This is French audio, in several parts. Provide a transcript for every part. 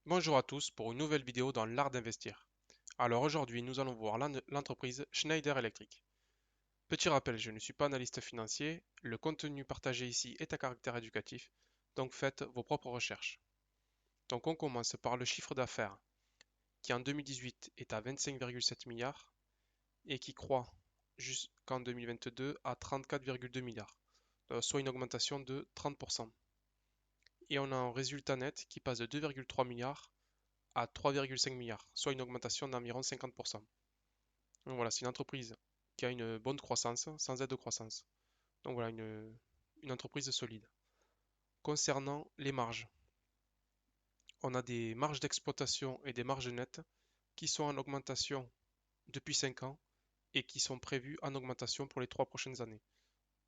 Bonjour à tous pour une nouvelle vidéo dans l'art d'investir. Alors aujourd'hui, nous allons voir l'entreprise Schneider Electric. Petit rappel, je ne suis pas analyste financier, le contenu partagé ici est à caractère éducatif, donc faites vos propres recherches. Donc on commence par le chiffre d'affaires qui en 2018 est à 25,7 milliards et qui croît jusqu'en 2022 à 34,2 milliards, soit une augmentation de 30%. Et on a un résultat net qui passe de 2,3 milliards à 3,5 milliards, soit une augmentation d'environ 50%. Donc voilà, c'est une entreprise qui a une bonne croissance sans aide de croissance. Donc voilà, une entreprise solide. Concernant les marges, on a des marges d'exploitation et des marges nettes qui sont en augmentation depuis 5 ans et qui sont prévues en augmentation pour les 3 prochaines années.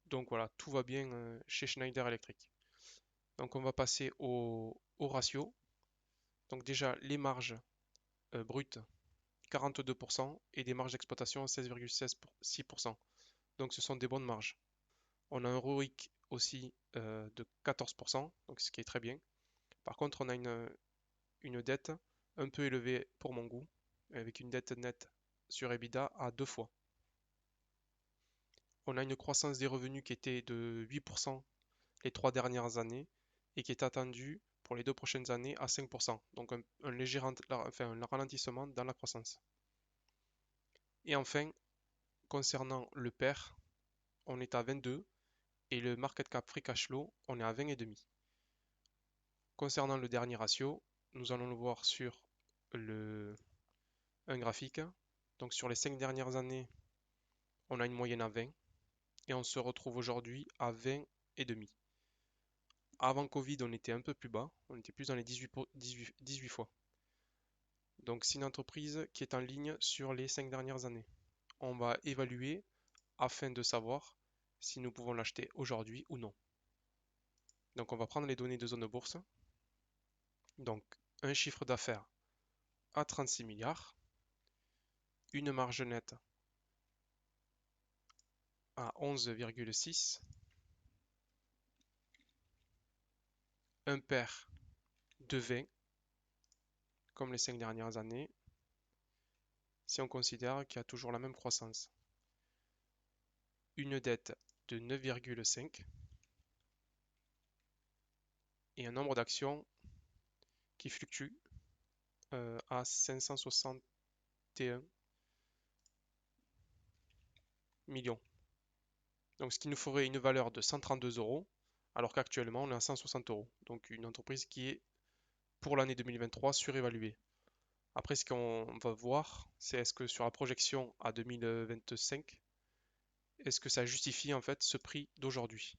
Donc voilà, tout va bien chez Schneider Electric. Donc on va passer au ratio. Donc déjà, les marges brutes 42% et des marges d'exploitation 16,6%. Donc ce sont des bonnes marges. On a un ROIC aussi de 14%, donc ce qui est très bien. Par contre, on a une dette un peu élevée pour mon goût, avec une dette nette sur EBITDA à 2 fois. On a une croissance des revenus qui était de 8% les 3 dernières années et qui est attendue pour les 2 prochaines années à 5%. Donc un léger enfin, un ralentissement dans la croissance. Et enfin, concernant le PER, on est à 22 et le market cap free cash flow, on est à 20,5. Concernant le dernier ratio, nous allons le voir sur le, un graphique. Donc sur les 5 dernières années, on a une moyenne à 20 et on se retrouve aujourd'hui à 20,5. Avant Covid, on était un peu plus bas, on était plus dans les 18 fois. Donc c'est une entreprise qui est en ligne sur les 5 dernières années. On va évaluer afin de savoir si nous pouvons l'acheter aujourd'hui ou non. Donc on va prendre les données de zone de bourse. Donc un chiffre d'affaires à 36 milliards, une marge nette à 11,6, un PER de 20 comme les 5 dernières années, si on considère qu'il y a toujours la même croissance. Une dette de 9,5 et un nombre d'actions qui fluctue à 561 millions. Donc ce qui nous ferait une valeur de 132 euros, alors qu'actuellement on est à 160 euros. Donc une entreprise qui est pour l'année 2023 surévaluée. Après, ce qu'on va voir, c'est est-ce que sur la projection à 2025, est-ce que ça justifie en fait ce prix d'aujourd'hui?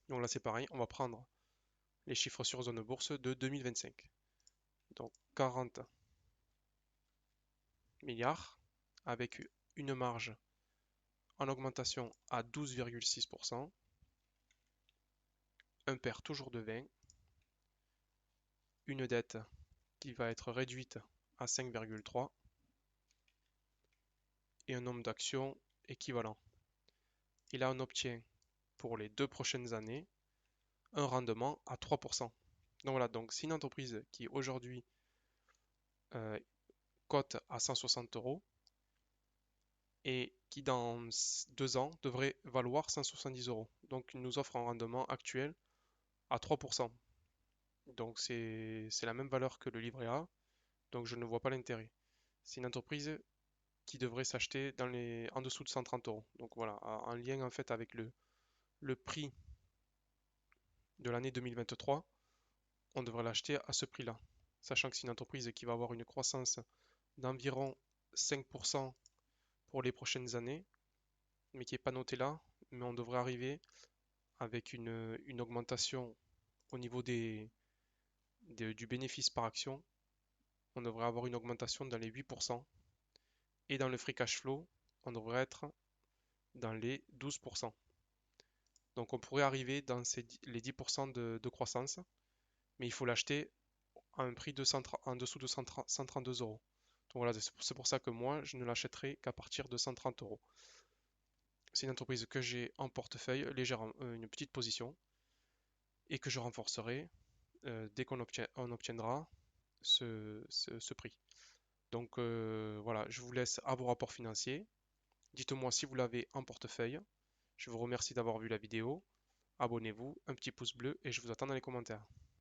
Donc là, c'est pareil, on va prendre les chiffres sur zone bourse de 2025. Donc 40 milliards avec une marge en augmentation à 12,6%, un PER toujours de 20, une dette qui va être réduite à 5,3 et un nombre d'actions équivalent. Et là, on obtient pour les 2 prochaines années un rendement à 3%. Donc voilà, donc c'est une entreprise qui aujourd'hui euh, cote à 160 euros et qui dans 2 ans devrait valoir 170 euros. Donc il nous offre un rendement actuel à 3%. Donc c'est la même valeur que le livret A, donc je ne vois pas l'intérêt. C'est une entreprise qui devrait s'acheter en dessous de 130 euros. Donc voilà, en lien en fait avec le prix de l'année 2023, on devrait l'acheter à ce prix-là. Sachant que c'est une entreprise qui va avoir une croissance d'environ 5% pour les prochaines années, mais qui n'est pas noté là, mais on devrait arriver avec une augmentation au niveau du bénéfice par action. On devrait avoir une augmentation dans les 8% et dans le free cash flow, on devrait être dans les 12%. Donc on pourrait arriver dans les 10% de croissance, mais il faut l'acheter à un prix en dessous de 132 euros. Donc voilà, c'est pour ça que moi, je ne l'achèterai qu'à partir de 130 euros. C'est une entreprise que j'ai en portefeuille, une petite position, et que je renforcerai dès on obtiendra ce prix. Donc voilà, je vous laisse à vos rapports financiers. Dites-moi si vous l'avez en portefeuille. Je vous remercie d'avoir vu la vidéo. Abonnez-vous, un petit pouce bleu et je vous attends dans les commentaires.